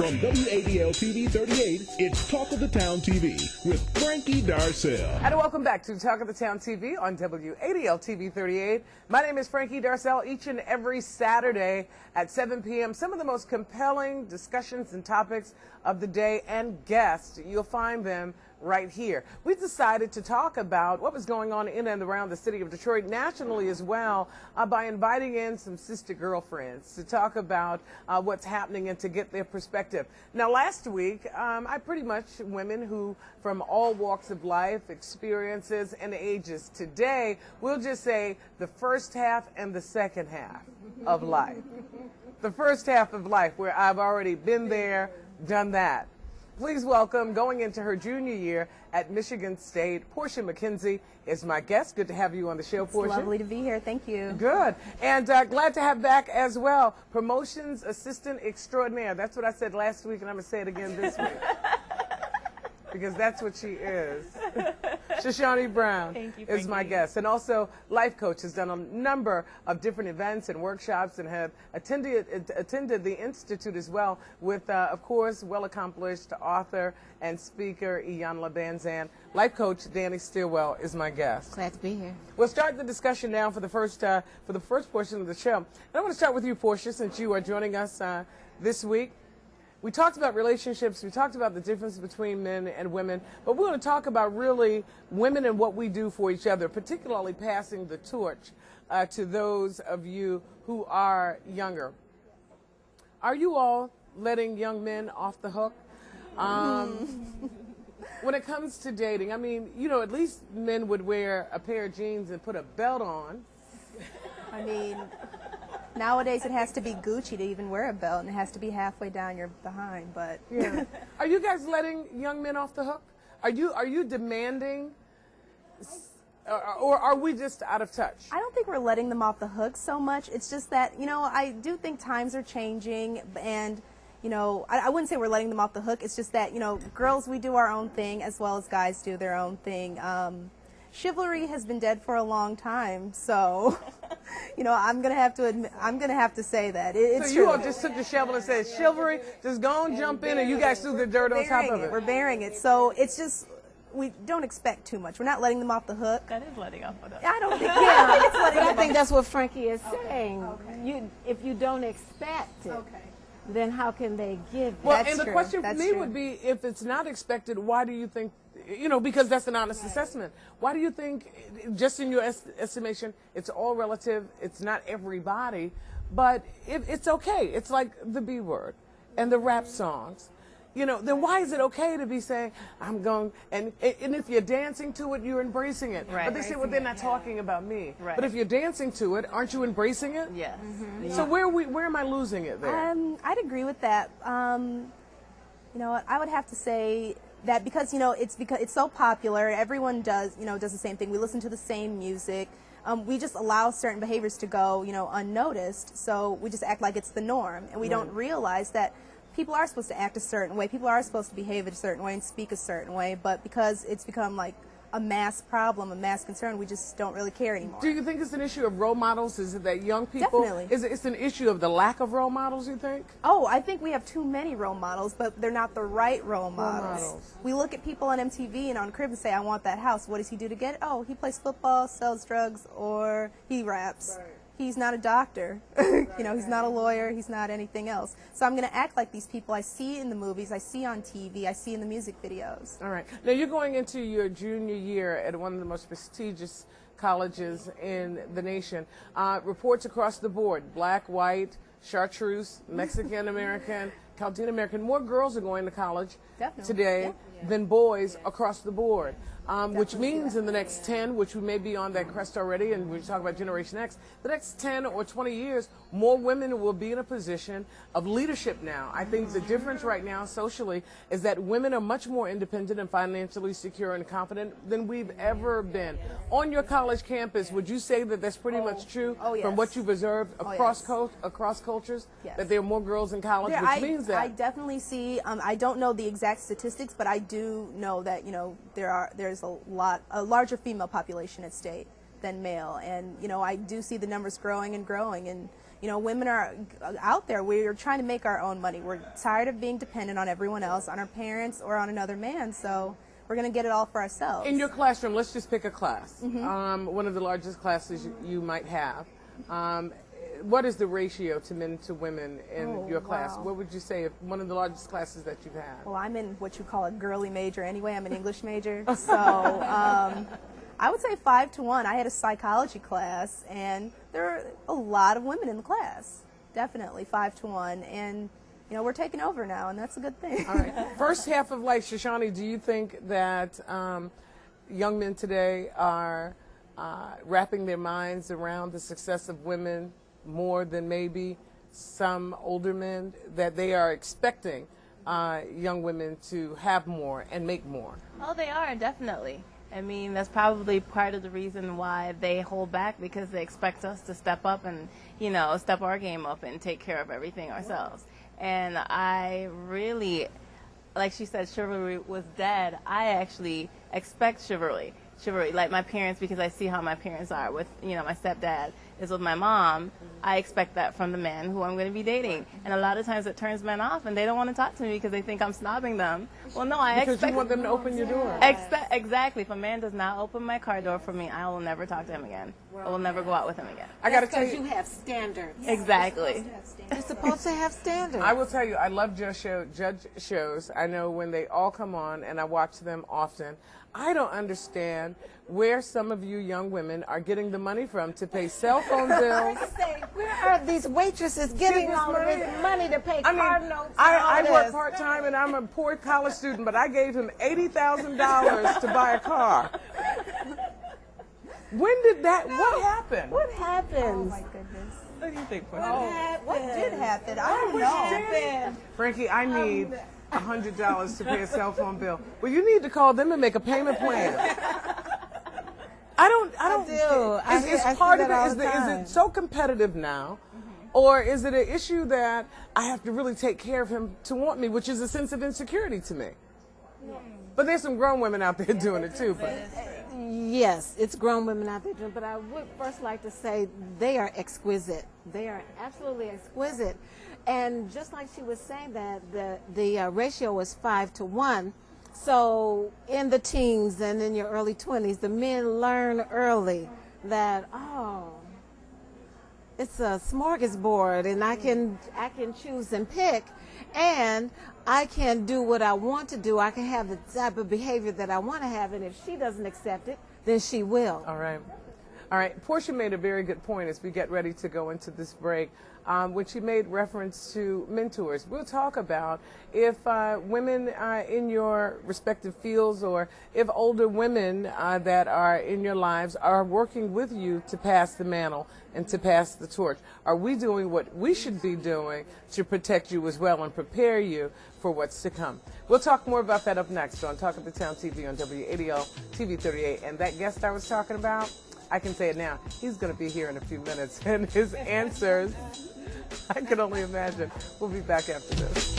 From WADL TV 38, it's Talk of the Town TV with Frankie Darcell. And welcome back to Talk of the Town TV on WADL TV 38. My name is Frankie Darcell. Each and every Saturday at 7 p.m., some of the most compelling discussions and topics of the day and guests, you'll find them right here. We decided to talk about what was going on in and around the city of Detroit, nationally as well, by inviting in some sister girlfriends to talk about what's happening and to get their perspective. Now, last week, I pretty much women who from all walks of life, experiences, and ages. Today, we'll just say the first half and the second half of life. The first half of life, where I've already been there, done that. Please welcome, going into her junior year at Michigan State, Portia McKenzie is my guest. Good to have you on the show, Portia. It's lovely to be here. Thank you. Good. And glad to have back as well, promotions assistant extraordinaire. That's what I said last week, and I'm going to say it again this week. Because that's what she is. Shoshani Brown is my guest. And also, life coach, has done a number of different events and workshops and have attended the Institute as well with, of course, well-accomplished author and speaker Iyanla Banzan. Life coach Danny Stillwell is my guest. Glad to be here. We'll start the discussion now for the first portion of the show. And I want to start with you, Portia, since you are joining us this week. We talked about relationships, we talked about the difference between men and women, but we're going to talk about really women and what we do for each other, particularly passing the torch to those of you who are younger. Are you all letting young men off the hook? When it comes to dating, I mean, you know, at least men would wear a pair of jeans and put a belt on. I mean, nowadays it has to be Gucci to even wear a belt, and it has to be halfway down your behind. But yeah. Are you guys letting young men off the hook? Are you demanding, or are we just out of touch? I don't think we're letting them off the hook so much. It's just that, you know, I do think times are changing, and you know, I wouldn't say we're letting them off the hook. It's just that, you know, girls, we do our own thing as well as guys do their own thing. Chivalry has been dead for a long time, so you know, I'm gonna have to say that it's so you true. all just took the shovel and said chivalry, just go and jump in, and you guys threw the dirt on top of it. We're bearing it, so it's just we don't expect too much. We're not letting them off the hook. That is letting off the hook. I don't think. Yeah, it's letting But I them think off. that's what Frankie is saying. Okay. If you don't expect it, then how can they give it? Well, That's and the true. question for That's me true. would be, if it's not expected, why do you think, you know, because that's an honest assessment. Why do you think, just in your estimation, it's all relative, it's not everybody, but it's okay. It's like the B word and the rap songs. You know, then why is it okay to be saying, I'm going, and if you're dancing to it, you're embracing it. Right. But they say, well, they're not talking about me. Right. But if you're dancing to it, aren't you embracing it? Yes. So where am I losing it there? I'd agree with that. You know, I would have to say that because it's so popular, everyone does the same thing. We listen to the same music. We just allow certain behaviors to go, you know, unnoticed. So we just act like it's the norm, and we don't realize that people are supposed to act a certain way. People are supposed to behave a certain way and speak a certain way. But because it's become like a mass problem, a mass concern, we just don't really care anymore. Do you think it's an issue of role models? Is it that young people? Definitely. It's an issue of the lack of role models, you think? Oh, I think we have too many role models, but they're not the right role models. We look at people on MTV and on Crib and say, I want that house. What does he do to get it? Oh, he plays football, sells drugs, or he raps. Right. He's not a doctor. You know, he's not a lawyer. He's not anything else. So I'm going to act like these people I see in the movies, I see on TV, I see in the music videos. All right. Now, you're going into your junior year at one of the most prestigious colleges in the nation. Reports across the board, black, white, chartreuse, Mexican-American, Chaldean-American. More girls are going to college today than boys across the board. Which means in the next 10, which we may be on that crest already, and we talk about Generation X, the next 10 or 20 years, more women will be in a position of leadership now. I think the difference right now socially is that women are much more independent and financially secure and confident than we've ever been. On your college campus, would you say that that's pretty much true from what you've observed across cultures, that there are more girls in college, which means that? I definitely see, I don't know the exact statistics, but I do know that, you know, there's a larger female population at state than male, and you know, I do see the numbers growing and growing, and women are out there. We're trying to make our own money. We're tired of being dependent on everyone else, on our parents or on another man. So we're going to get it all for ourselves. In your classroom, let's just pick a class. One of the largest classes you might have. What is the ratio to men to women in your class? Wow. What would you say if one of the largest classes that you've had? Well, I'm in what you call a girly major anyway. I'm an English major. So I would say 5 to 1. I had a psychology class, and there are a lot of women in the class. Definitely 5 to 1. And, we're taking over now, and that's a good thing. All right. First half of life, Shoshani, do you think that young men today are wrapping their minds around the success of women more than maybe some older men, that they are expecting young women to have more and make more? Oh, they are, definitely. I mean, that's probably part of the reason why they hold back, because they expect us to step up and, step our game up and take care of everything ourselves. And I really, like she said, chivalry was dead. I actually expect chivalry, like my parents, because I see how my parents are with, my stepdad is with my mom. I expect that from the man who I'm going to be dating. And a lot of times it turns men off, and they don't want to talk to me because they think I'm snobbing them. Well, no, I because expect... you want them to open your door. Exactly. If a man does not open my car door for me, I will never talk to him again. I will never go out with him again. I got to tell Because you, you have standards. Exactly. You're supposed to have standards. I will tell you, I love judge shows. I know when they all come on, and I watch them often. I don't understand where some of you young women are getting the money from to pay cell phone bills. Where are these waitresses getting all of this money to pay car notes? I work part-time, and I'm a poor college student, but I gave him $80,000 to buy a car. When did that, what happened? What happened? Oh, my goodness. What do you think, What Frankie? happened? What did happen? I don't What know. happened? Frankie, I need $100 to pay a cell phone bill. Well, you need to call them and make a payment plan. I don't. do. I see part of that all it. the time. Is it so competitive now, or is it an issue that I have to really take care of him to want me, which is a sense of insecurity to me? But there's some grown women out there doing it too. But Yes, it's grown women out there doing, but I would first like to say they are exquisite. They are absolutely exquisite. And just like she was saying that the ratio was 5 to 1. So in the teens and in your early 20s, the men learn early that, it's a smorgasbord, and I can choose and pick, and I can do what I want to do. I can have the type of behavior that I want to have, and if she doesn't accept it, then she will. all right. Portia made a very good point as we get ready to go into this break. When she made reference to mentors, we'll talk about if women in your respective fields, or if older women that are in your lives are working with you to pass the mantle and to pass the torch. Are we doing what we should be doing to protect you as well and prepare you for what's to come? We'll talk more about that up next on Talk of the Town TV on WADL TV 38. And that guest I was talking about, I can say it now. He's going to be here in a few minutes, and his answers, I can only imagine. We'll be back after this.